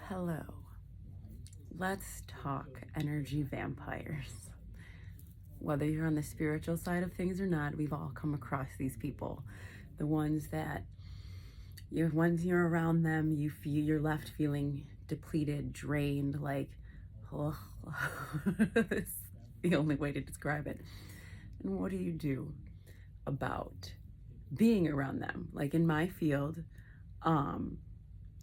Hello. Let's talk energy vampires. Whether you're on the spiritual side of things or not, we've all come across these people. The ones that once you're around them, you're left feeling depleted, drained, like, oh, it's the only way to describe it. And what do you do about being around them? Like in my field, um,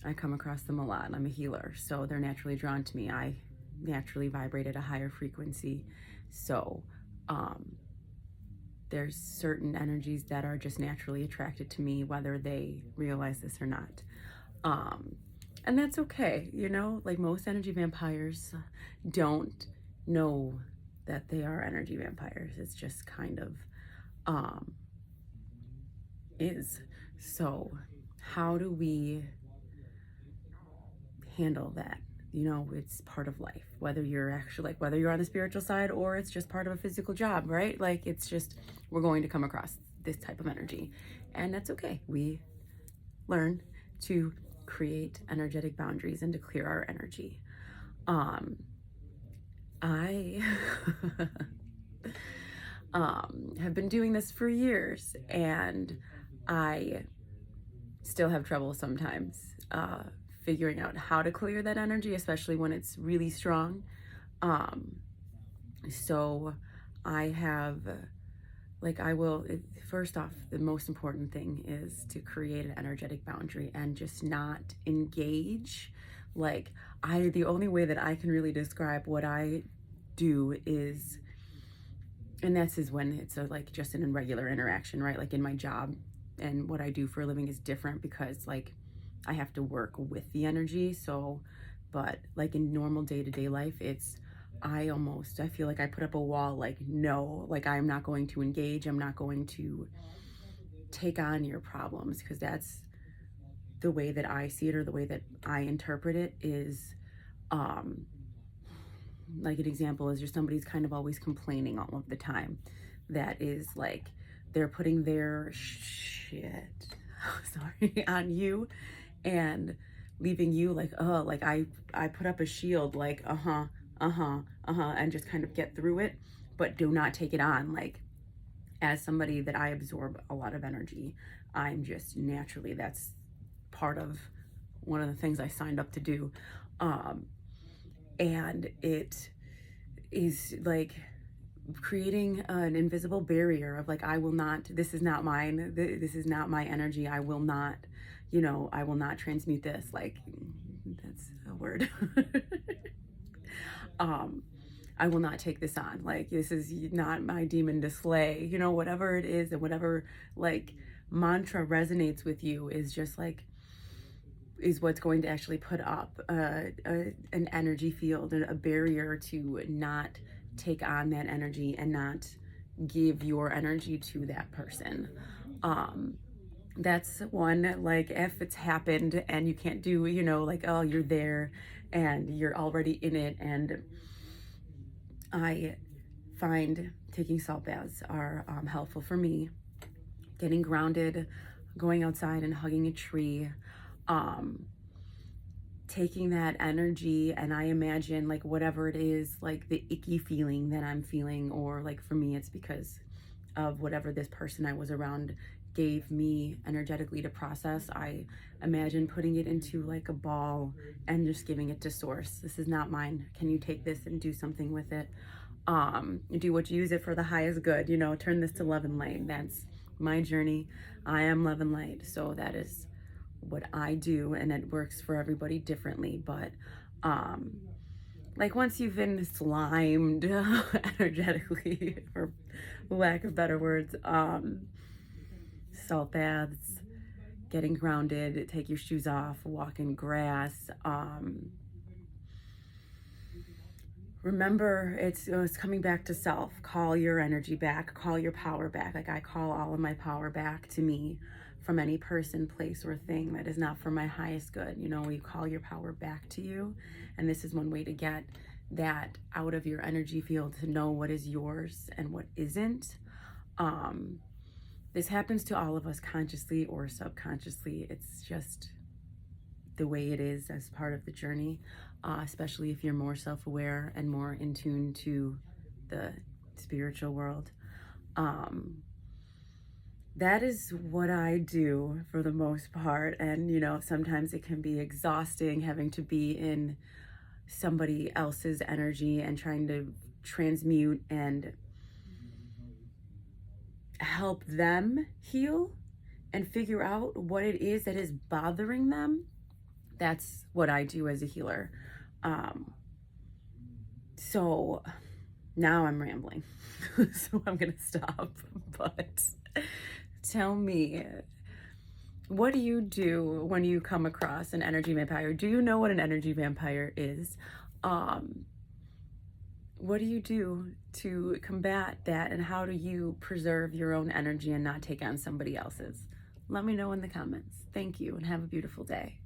I come across them a lot. I'm a healer, so they're naturally drawn to me. I naturally vibrate at a higher frequency. So um, there's certain energies that are just naturally attracted to me, whether they realize this or not. Um, and that's okay, like most energy vampires don't know that they are energy vampires. It's just kind of um, is. So, how do we handle that? It's part of life, whether you're actually whether you're on the spiritual side or it's just part of a physical job, right? Like, it's just, we're going to come across this type of energy, and that's okay. We learn to create energetic boundaries and to clear our energy. I have been doing this for years, and I still have trouble sometimes figuring out how to clear that energy, especially when it's really strong. Um, so I have, first off, the most important thing is to create an energetic boundary and just not engage. The only way that I can really describe what I do is, and this is when it's just an irregular interaction, right? Like in my job, and what I do for a living is different because I have to work with the energy. So, but like in normal day-to-day life, I feel like I put up a wall, no, I'm not going to engage. I'm not going to take on your problems, because that's the way that I see it, or the way that I interpret it is, like an example is just somebody's kind of always complaining all of the time. That is they're putting their shit, sorry, on you, and leaving you I put up a shield, and just kind of get through it, but do not take it on. As somebody that I absorb a lot of energy, I'm just naturally, that's part of one of the things I signed up to do. And it is creating an invisible barrier of I will not, this is not mine, this is not my energy, I will not, I will not transmute this. That's a word. I will not take this on. This is not my demon to slay. Whatever it is, and whatever mantra resonates with you is just is what's going to actually put up an energy field, a barrier to not take on that energy and not give your energy to that person. That's one. If it's happened and you can't do, oh, you're there and you're already in it. And I find taking salt baths are helpful for me. Getting grounded, going outside and hugging a tree, taking that energy, and I imagine whatever it is, the icky feeling that I'm feeling, or for me it's because of whatever this person I was around gave me energetically to process. I imagine putting it into a ball and just giving it to source. This is not mine. Can you take this and do something with it? Do what you use it for the highest good, turn this to love and light. That's my journey. I am love and light. So that is what I do, and it works for everybody differently. But once you've been slimed energetically, for lack of better words, salt baths, getting grounded, take your shoes off, walk in grass. Remember, it's coming back to self. Call your energy back, call your power back. I call all of my power back to me from any person, place, or thing that is not for my highest good. You call your power back to you. And this is one way to get that out of your energy field, to know what is yours and what isn't. This happens to all of us, consciously or subconsciously. It's just the way it is as part of the journey, especially if you're more self-aware and more in tune to the spiritual world. That is what I do for the most part. And, you know, sometimes it can be exhausting having to be in somebody else's energy and trying to transmute and help them heal and figure out what it is that is bothering them. That's what I do as a healer. So now I'm rambling, so I'm gonna stop. But tell me, what do you do when you come across an energy vampire? Do you know what an energy vampire is? What do you do to combat that, and how do you preserve your own energy and not take on somebody else's? Let me know in the comments. Thank you, and have a beautiful day.